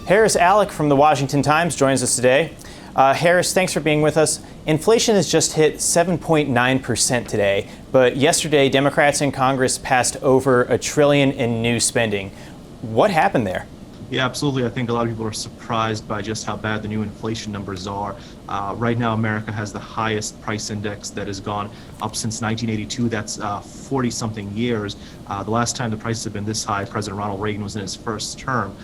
Harris Alic from the Washington Times joins us today. Harris, thanks for being with us. Inflation has just hit 7.9% today, but yesterday Democrats in Congress passed over $1 trillion in new spending. What happened there? Yeah, absolutely. I think a lot of people are surprised by just how bad the new inflation numbers are. Right now, America has the highest price index that has gone up since 1982. That's 40-something years. The last time the prices have been this high, President Ronald Reagan was in his first term.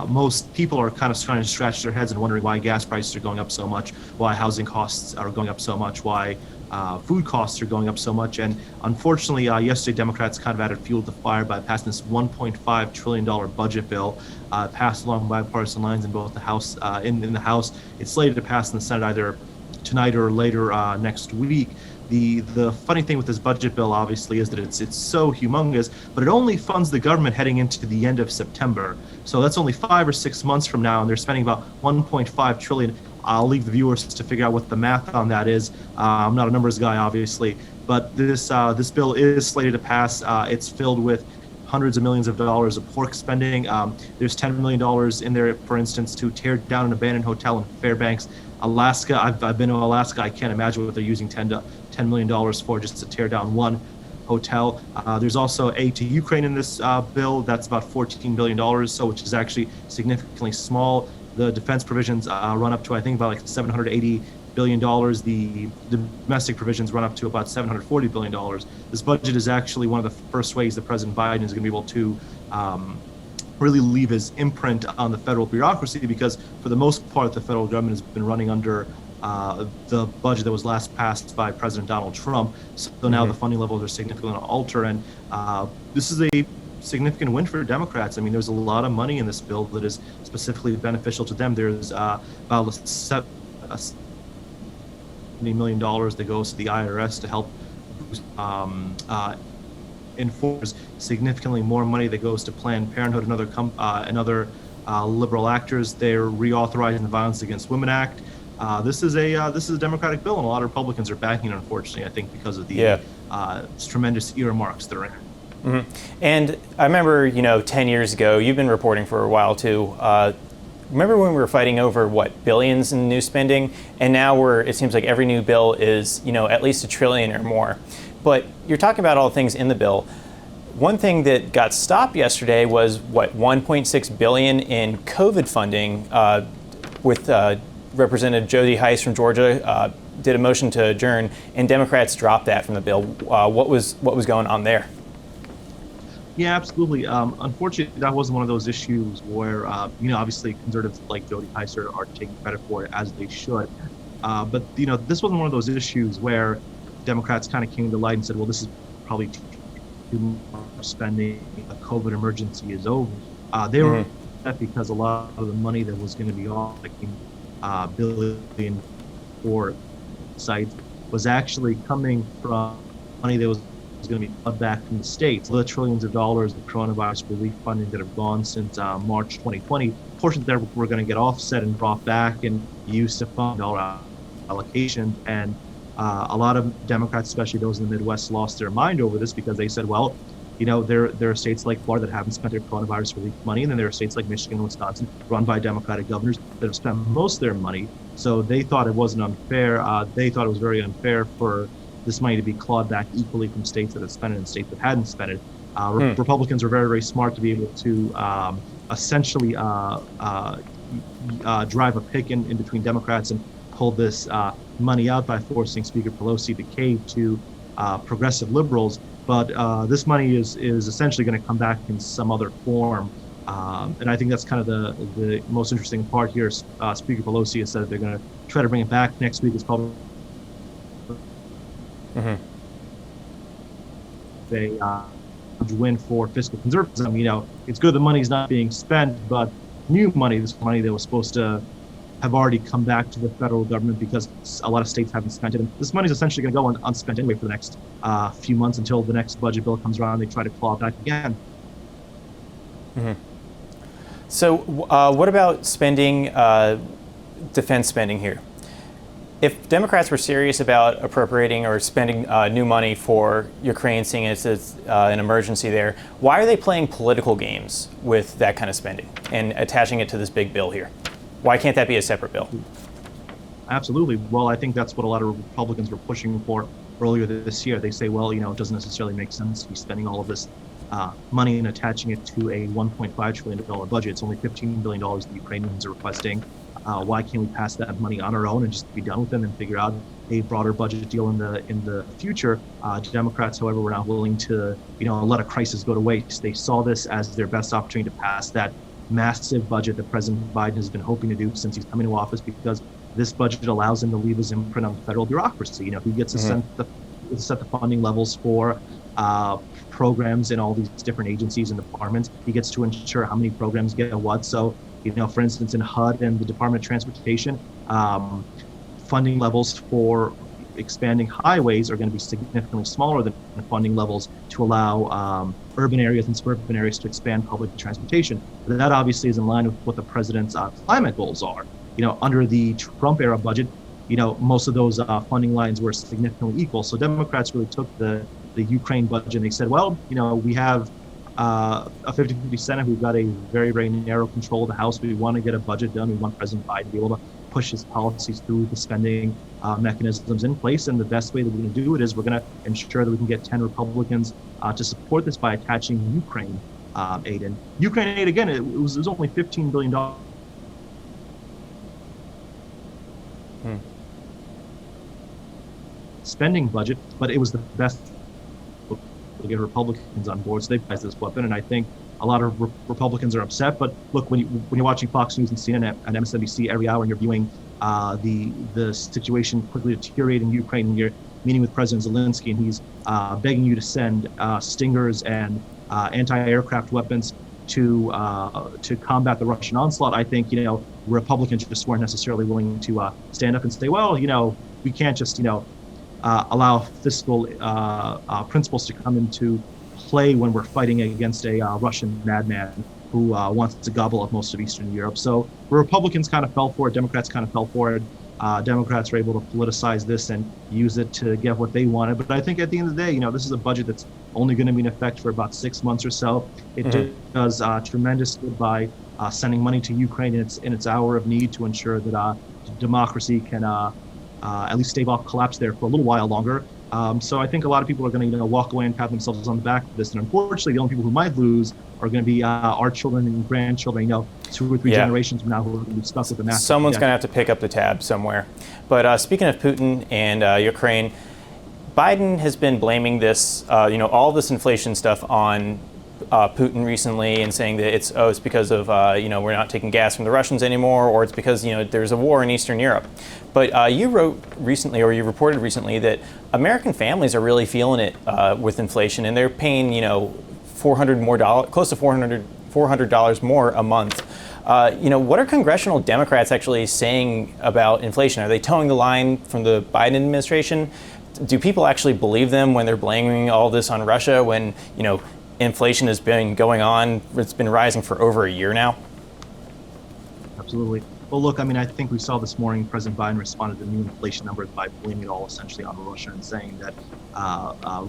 Most people are kind of trying to scratch their heads and wondering why gas prices are going up so much, why housing costs are going up so much, why food costs are going up so much. And unfortunately, yesterday, Democrats kind of added fuel to the fire by passing this $1.5 trillion budget bill, passed along bipartisan lines in both the House. In the House, it's slated to pass in the Senate either tonight or later next week. The funny thing with this budget bill, obviously, is that it's so humongous, but it only funds the government heading into the end of September. So that's only 5 or 6 months from now, and they're spending about $1.5 trillion. I'll leave the viewers to figure out what the math on that is. I'm not a numbers guy, obviously, but this bill is slated to pass. It's filled with hundreds of millions of dollars of pork spending. There's $10 million in there, for instance, to tear down an abandoned hotel in Fairbanks, Alaska. I've been to Alaska. I can't imagine what they're using $10 million for just to tear down one hotel. There's also aid to Ukraine in this bill. That's about $14 billion, so which is actually significantly small. The defense provisions run up to, I think, about like $780 billion. The domestic provisions run up to about $740 billion. This budget is actually one of the first ways that President Biden is going to be able to really leave his imprint on the federal bureaucracy, because for the most part, the federal government has been running under the budget that was last passed by President Donald Trump. So now the funding levels are significantly altered, and this is a significant win for Democrats. I mean, there's a lot of money in this bill that is specifically beneficial to them. There's about $70 million that goes to the IRS to help enforce. Significantly more money that goes to Planned Parenthood and other liberal actors. They're reauthorizing the Violence Against Women Act. This is a Democratic bill, and a lot of Republicans are backing it, unfortunately, I think, because of the tremendous earmarks that are in it. Mm-hmm. And I remember, 10 years ago, you've been reporting for a while too. Remember when we were fighting over billions in new spending, and now it seems like every new bill is, at least $1 trillion or more. But you're talking about all the things in the bill. One thing that got stopped yesterday was $1.6 billion in COVID funding, with Representative Jody Hice from Georgia did a motion to adjourn, and Democrats dropped that from the bill. What was going on there? Yeah, absolutely. Unfortunately, that wasn't one of those issues where, obviously conservatives like Jody Hice are taking credit for it, as they should. But, this wasn't one of those issues where Democrats kind of came to light and said, well, this is probably too much spending. The COVID emergency is over. They were upset because a lot of the money that was going to be off, like billion for sites, was actually coming from money that was going to be cut back from the states. The trillions of dollars of coronavirus relief funding that have gone since March 2020, portions that were going to get offset and brought back and used to fund dollar allocations. And a lot of Democrats, especially those in the Midwest, lost their mind over this, because they said, well, there are states like Florida that haven't spent their coronavirus relief money, and then there are states like Michigan and Wisconsin, run by Democratic governors, that have spent most of their money. So they thought it wasn't unfair. They thought it was very unfair for this money to be clawed back equally from states that have spent it and states that hadn't spent it. Republicans are very, very smart to be able to essentially drive a pick in between Democrats and pull this money out by forcing Speaker Pelosi to cave to progressive liberals. But this money is essentially going to come back in some other form. And I think that's kind of the most interesting part here. Speaker Pelosi has said they're going to try to bring it back next week. It's probably a win for fiscal conservatism. It's good the money's not being spent, but new money, this money that was supposed to have already come back to the federal government because a lot of states haven't spent it. And this money is essentially going to go unspent anyway for the next few months until the next budget bill comes around and they try to claw it back again. So what about spending, defense spending here? If Democrats were serious about appropriating or spending new money for Ukraine, seeing as it's an emergency there, why are they playing political games with that kind of spending and attaching it to this big bill here? Why can't that be a separate bill? Absolutely. Well, I think that's what a lot of Republicans were pushing for earlier this year. They say, well, it doesn't necessarily make sense to be spending all of this money and attaching it to a $1.5 trillion budget. It's only $15 billion the Ukrainians are requesting. Why can't we pass that money on our own and just be done with them and figure out a broader budget deal in the future? Democrats, however, were not willing to let a crisis go to waste. They saw this as their best opportunity to pass that massive budget that President Biden has been hoping to do since he's come into office, because this budget allows him to leave his imprint on federal bureaucracy. He gets to set the funding levels for programs in all these different agencies and departments. He gets to ensure how many programs get what. So, for instance, in HUD and the Department of Transportation, funding levels for expanding highways are going to be significantly smaller than funding levels to allow urban areas and suburban areas to expand public transportation. But that obviously is in line with what the president's climate goals are. Under the Trump era budget, most of those funding lines were significantly equal. So Democrats really took the Ukraine budget and they said, well, we have a 50-50 Senate. We've got a very, very narrow control of the House. We want to get a budget done. We want President Biden to be able to push his policies through the spending mechanisms in place. And the best way that we're going to do it is we're going to ensure that we can get 10 Republicans to support this by attaching Ukraine aid. And Ukraine aid, again, it was only $15 billion. Spending budget, but it was the best to get Republicans on board. So they passed this weapon, and I think a lot of Republicans are upset. But look, when you're watching Fox News and CNN and MSNBC every hour, and you're viewing the situation quickly deteriorating in Ukraine, and you're meeting with President Zelensky, and he's begging you to send Stingers and anti-aircraft weapons to combat the Russian onslaught, I think Republicans just weren't necessarily willing to stand up and say, well, we can't just allow fiscal principles to come into play when we're fighting against a Russian madman who wants to gobble up most of Eastern Europe. So the Republicans kind of fell for it. Democrats kind of fell for it. Democrats were able to politicize this and use it to get what they wanted. But I think at the end of the day, this is a budget that's only going to be in effect for about 6 months or so. It does tremendous good by sending money to Ukraine in its hour of need to ensure that democracy can at least stave off collapse there for a little while longer. So I think a lot of people are going to walk away and pat themselves on the back for this. And unfortunately, the only people who might lose are going to be our children and grandchildren, 2 or 3 generations from now who are going to be stuck with the massive Someone's debt. going to have to pick up the tab somewhere. But speaking of Putin and Ukraine, Biden has been blaming this, all this inflation stuff on Putin recently, and saying that it's because of we're not taking gas from the Russians anymore, or it's because there's a war in Eastern Europe. But you wrote recently, or you reported recently, that American families are really feeling it with inflation, and they're paying close to $400 more a month. What are congressional Democrats actually saying about inflation? Are they towing the line from the Biden administration? Do people actually believe them when they're blaming all this on Russia when inflation has been going on? It's been rising for over a year now. Absolutely. Well, look, I think we saw this morning President Biden responded to new inflation numbers by blaming it all essentially on Russia and saying that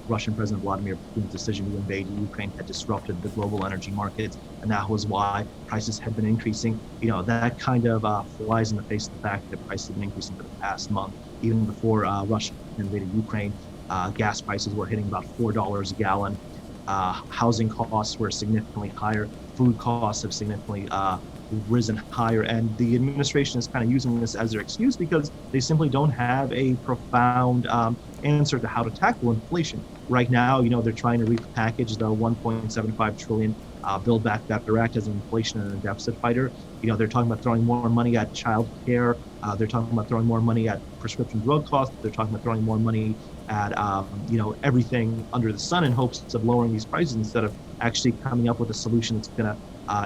Russian President Vladimir Putin's decision to invade Ukraine had disrupted the global energy markets, and that was why prices had been increasing. That kind of flies in the face of the fact that prices have been increasing for the past month. Even before Russia invaded Ukraine, gas prices were hitting about $4 a gallon. Housing costs were significantly higher. Food costs have significantly risen higher, and the administration is kind of using this as their excuse because they simply don't have a profound answer to how to tackle inflation. Right now, they're trying to repackage the $1.75 trillion Build Back Better Act as an inflation and a deficit fighter. They're talking about throwing more money at child care. They're talking about throwing more money at prescription drug costs. They're talking about throwing more money at everything under the sun in hopes of lowering these prices instead of actually coming up with a solution that's going to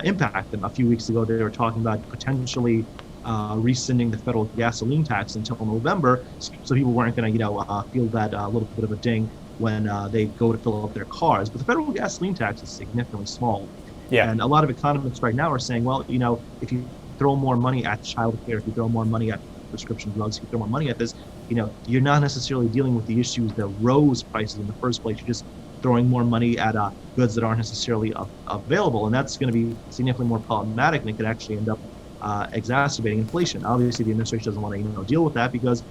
impact them. A few weeks ago, they were talking about potentially rescinding the federal gasoline tax until November, so people weren't going to feel that little bit of a ding when they go to fill up their cars. But the federal gasoline tax is significantly small. Yeah. And a lot of economists right now are saying, well, if you throw more money at child care, if you throw more money at prescription drugs, if you throw more money at this, you're not necessarily dealing with the issues that rose prices in the first place. You're just throwing more money at goods that aren't necessarily available, and that's going to be significantly more problematic, and it could actually end up exacerbating inflation. Obviously, the administration doesn't want to deal with that because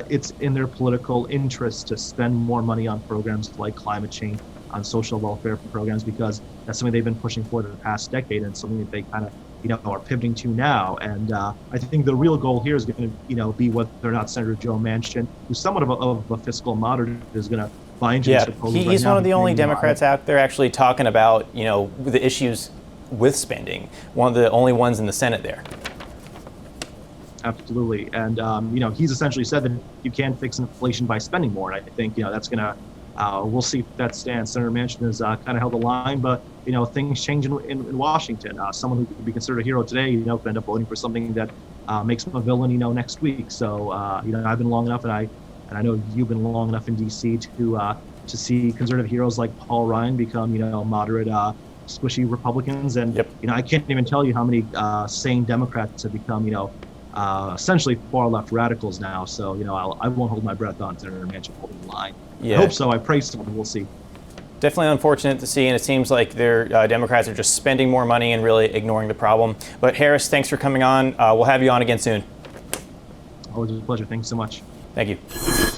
it's in their political interest to spend more money on programs like climate change, on social welfare programs, because that's something they've been pushing for the past decade, and something that they kind of are pivoting to now. And I think the real goal here is going to be whether or not Senator Joe Manchin, who's somewhat of a fiscal moderate, is going to buy into this proposal. He's one of the only Democrats out there actually talking about the issues with spending. One of the only ones in the Senate there. Absolutely, and he's essentially said that you can't fix inflation by spending more. And I think that's going to we'll see if that stands. Senator Manchin has kind of held the line, but things change in Washington. Someone who could be considered a hero today, could end up voting for something that makes him a villain, next week. So I've been long enough, and I know you've been long enough in D.C. to see conservative heroes like Paul Ryan become moderate, squishy Republicans, and I can't even tell you how many sane Democrats have become essentially far left radicals now. So I won't hold my breath on Senator Manchin holding the line. I hope so. I pray so. We'll see. Definitely unfortunate to see, and it seems like their Democrats are just spending more money and really ignoring the problem. But Harris, thanks for coming on. We'll have you on again soon. Always a pleasure. Thanks so much. Thank you.